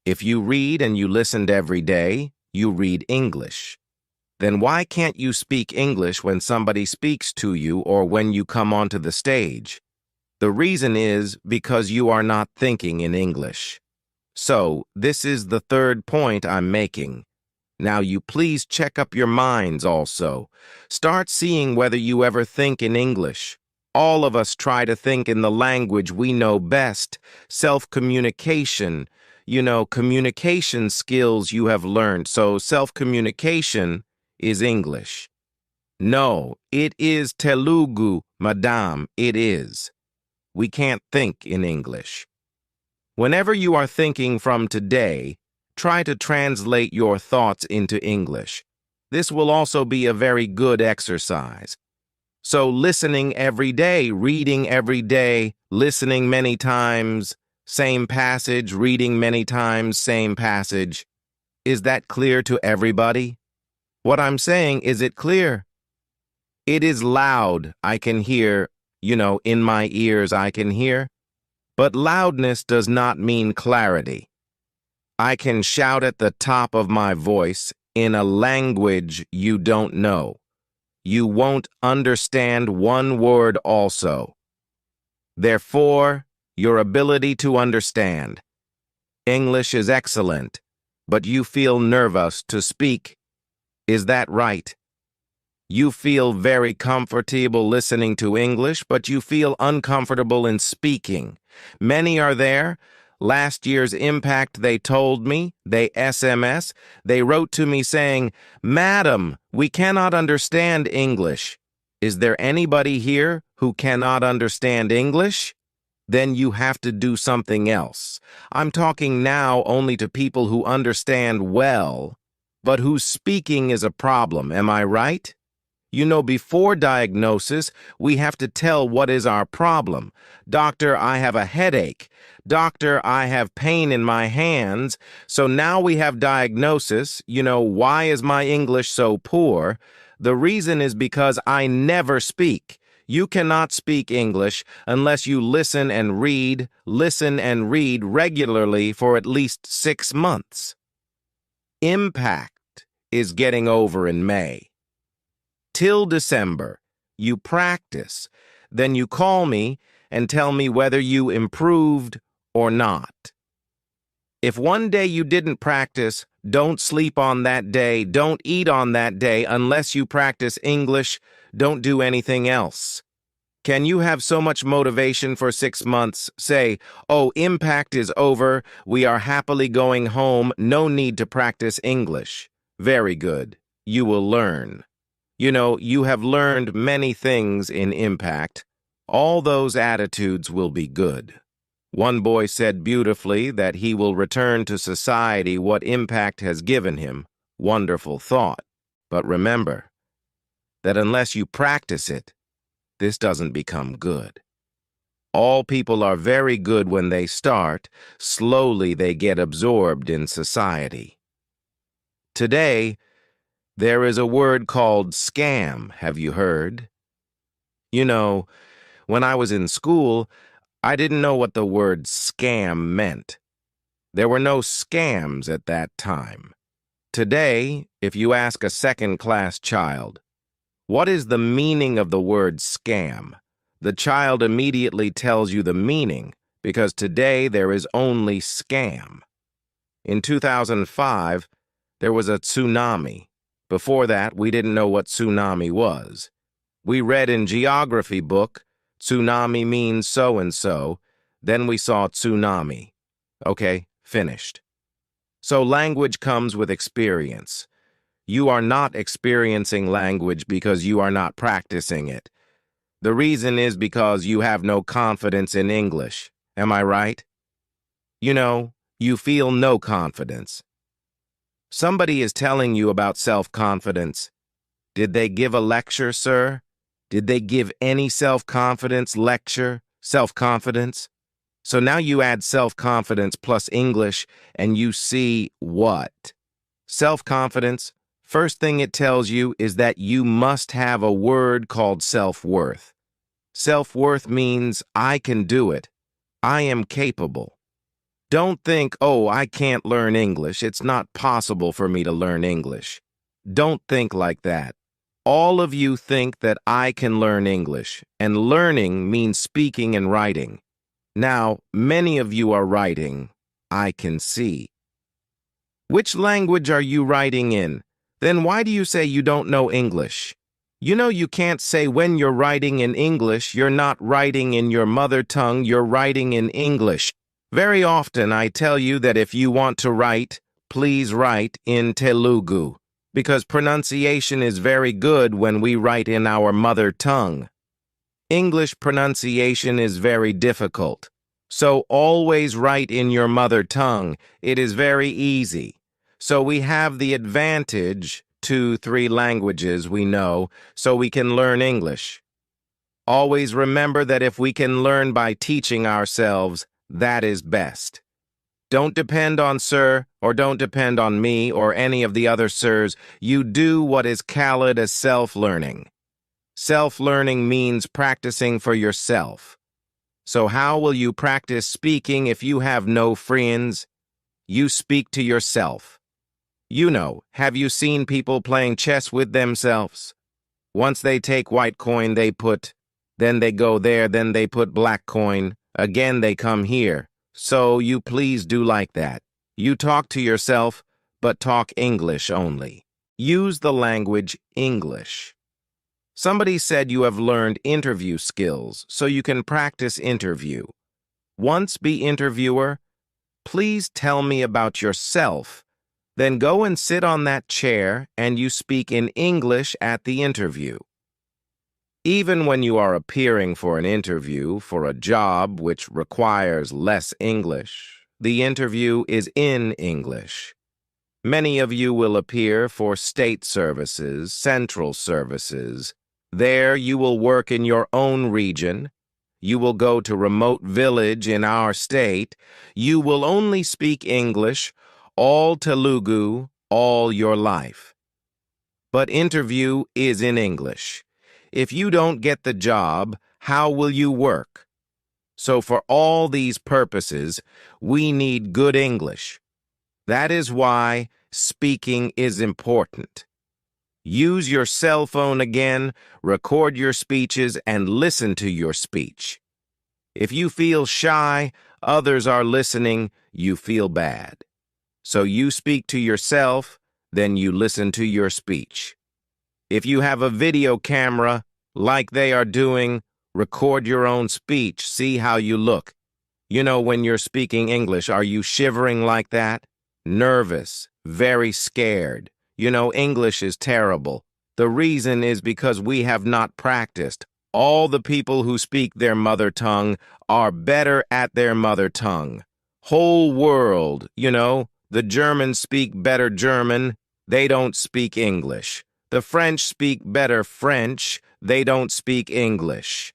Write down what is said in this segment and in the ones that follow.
If you read and you listened every day, you read English. Then why can't you speak English when somebody speaks to you or when you come onto the stage? The reason is because you are not thinking in English. So, this is the third point I'm making. Now you please check up your minds also. Start seeing whether you ever think in English. All of us try to think in the language we know best, self-communication. Communication skills you have learned, so self-communication is English. No, it is Telugu, madam, it is. We can't think in English. Whenever you are thinking from today, try to translate your thoughts into English. This will also be a very good exercise. So listening every day, reading every day, listening many times, same passage, reading many times, same passage. Is that clear to everybody? What I'm saying, is it clear? It is loud, I can hear, in my ears I can hear. But loudness does not mean clarity. I can shout at the top of my voice in a language you don't know. You won't understand one word also. Therefore, your ability to understand. English is excellent, but you feel nervous to speak. Is that right? You feel very comfortable listening to English, but you feel uncomfortable in speaking. Many are there. Last year's Impact, they told me, they SMS, they wrote to me saying, "Madam, we cannot understand English." Is there anybody here who cannot understand English? Then you have to do something else. I'm talking now only to people who understand well, but whose speaking is a problem, am I right? Before diagnosis, we have to tell what is our problem. Doctor, I have a headache. Doctor, I have pain in my hands. So now we have diagnosis. Why is my English so poor? The reason is because I never speak. You cannot speak English unless you listen and read regularly for at least 6 months. Impact is getting over in May. Till December, you practice, then you call me and tell me whether you improved or not. If one day you didn't practice, don't sleep on that day, don't eat on that day unless you practice English, don't do anything else. Can you have so much motivation for 6 months, say, "Oh, Impact is over, we are happily going home, no need to practice English"? Very good, you will learn. You have learned many things in Impact. All those attitudes will be good. One boy said beautifully that he will return to society what Impact has given him. Wonderful thought. But remember that unless you practice it, this doesn't become good. All people are very good when they start. Slowly they get absorbed in society. Today, there is a word called scam, have you heard? When I was in school, I didn't know what the word scam meant. There were no scams at that time. Today, if you ask a second-class child, "What is the meaning of the word scam?" the child immediately tells you the meaning, because today there is only scam. In 2005, there was a tsunami. Before that, we didn't know what tsunami was. We read in geography book, tsunami means so-and-so, then we saw tsunami. Okay, finished. So language comes with experience. You are not experiencing language because you are not practicing it. The reason is because you have no confidence in English. Am I right? You feel no confidence. Somebody is telling you about self-confidence. Did they give a lecture, sir? Did they give any self-confidence lecture? Self-confidence? So now you add self-confidence plus English and you see what? Self-confidence, first thing it tells you is that you must have a word called self-worth. Self-worth means I can do it. I am capable. Don't think, oh, I can't learn English. It's not possible for me to learn English. Don't think like that. All of you think that I can learn English, and learning means speaking and writing. Now, many of you are writing, I can see. Which language are you writing in? Then why do you say you don't know English? You know you can't say when you're writing in English, you're not writing in your mother tongue, you're writing in English. Very often I tell you that if you want to write, please write in Telugu, because pronunciation is very good when we write in our mother tongue. English pronunciation is very difficult. So always write in your mother tongue. It is very easy. So we have the advantage, 2-3 languages we know, so we can learn English. Always remember that if we can learn by teaching ourselves, that is best. Don't depend on sir, or don't depend on me, or any of the other sirs. You do what is called as self-learning. Self-learning means practicing for yourself. So how will you practice speaking if you have no friends? You speak to yourself. You know, have you seen people playing chess with themselves? Once they take white coin, they put, then they go there, then they put black coin, again they come here. So you please do like that. You talk to yourself, but talk English only. Use the language English. Somebody said you have learned interview skills, so you can practice interview. Once be interviewer, please tell me about yourself. Then go and sit on that chair and you speak in English at the interview. Even when you are appearing for an interview for a job which requires less English, the interview is in English. Many of you will appear for state services, central services. There you will work in your own region. You will go to remote village in our state. You will only speak English, all Telugu, all your life. But interview is in English. If you don't get the job, how will you work? So for all these purposes, we need good English. That is why speaking is important. Use your cell phone again, record your speeches, and listen to your speech. If you feel shy, others are listening, you feel bad. So you speak to yourself, then you listen to your speech. If you have a video camera, like they are doing, record your own speech, see how you look. You know, when you're speaking English, are you shivering like that? Nervous, very scared. You know, English is terrible. The reason is because we have not practiced. All the people who speak their mother tongue are better at their mother tongue. Whole world, you know, the Germans speak better German, they don't speak English. The French speak better French, they don't speak English.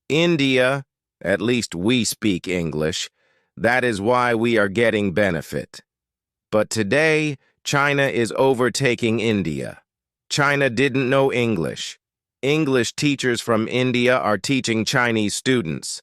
India, at least we speak English. That is why we are getting benefit. But today, China is overtaking India. China didn't know English. English teachers from India are teaching Chinese students.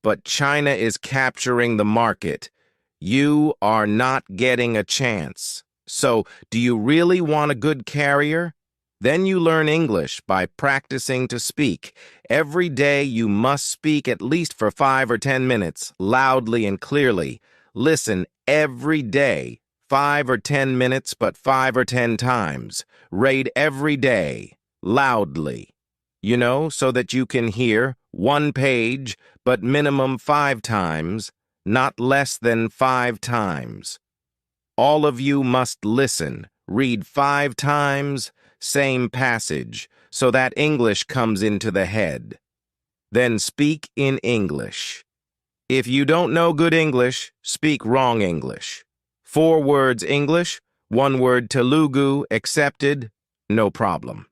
But China is capturing the market. You are not getting a chance. So, do you really want a good carrier? Then you learn English by practicing to speak. Every day you must speak at least for 5 or 10 minutes, loudly and clearly. Listen every day. 5 or 10 minutes, but 5 or 10 times. Read every day, loudly. You know, so that you can hear 1 page, but minimum 5 times, not less than 5 times. All of you must listen, read 5 times, same passage, so that English comes into the head. Then speak in English. If you don't know good English, speak wrong English. 4 words English, 1 word Telugu accepted, no problem.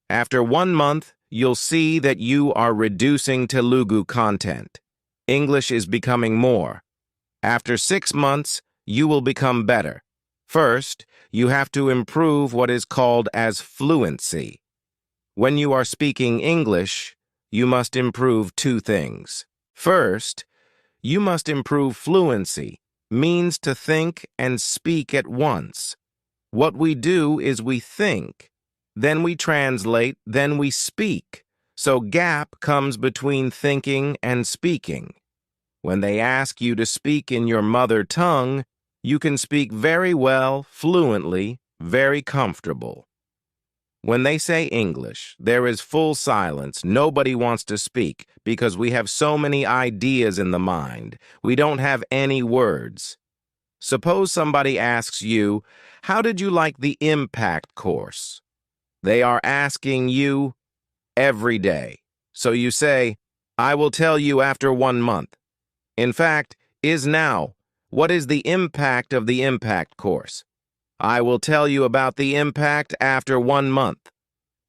After 1 month, you'll see that you are reducing Telugu content. English is becoming more. After 6 months, you will become better. First, you have to improve what is called as fluency. When you are speaking English, you must improve 2 things. First, you must improve fluency. means to think and speak at once. What we do is we think, then we translate, then we speak. So gap comes between thinking and speaking. When they ask you to speak in your mother tongue, you can speak very well, fluently, very comfortable. When they say English, there is full silence. Nobody wants to speak because we have so many ideas in the mind. We don't have any words. Suppose somebody asks you, "How did you like the impact course?" They are asking you every day. So you say, "I will tell you after 1 month." In fact, is now. What is the impact of the impact course? I will tell you about the impact after 1 month.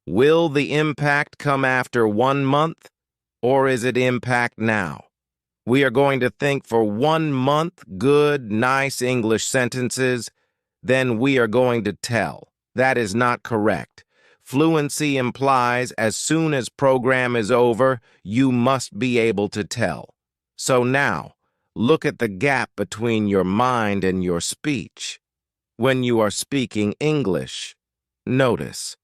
Will the impact come after 1 month, or is it impact now? We are going to think for 1 month good, nice English sentences, then we are going to tell. That is not correct. Fluency implies as soon as program is over, you must be able to tell. So now, look at the gap between your mind and your speech. When you are speaking English, notice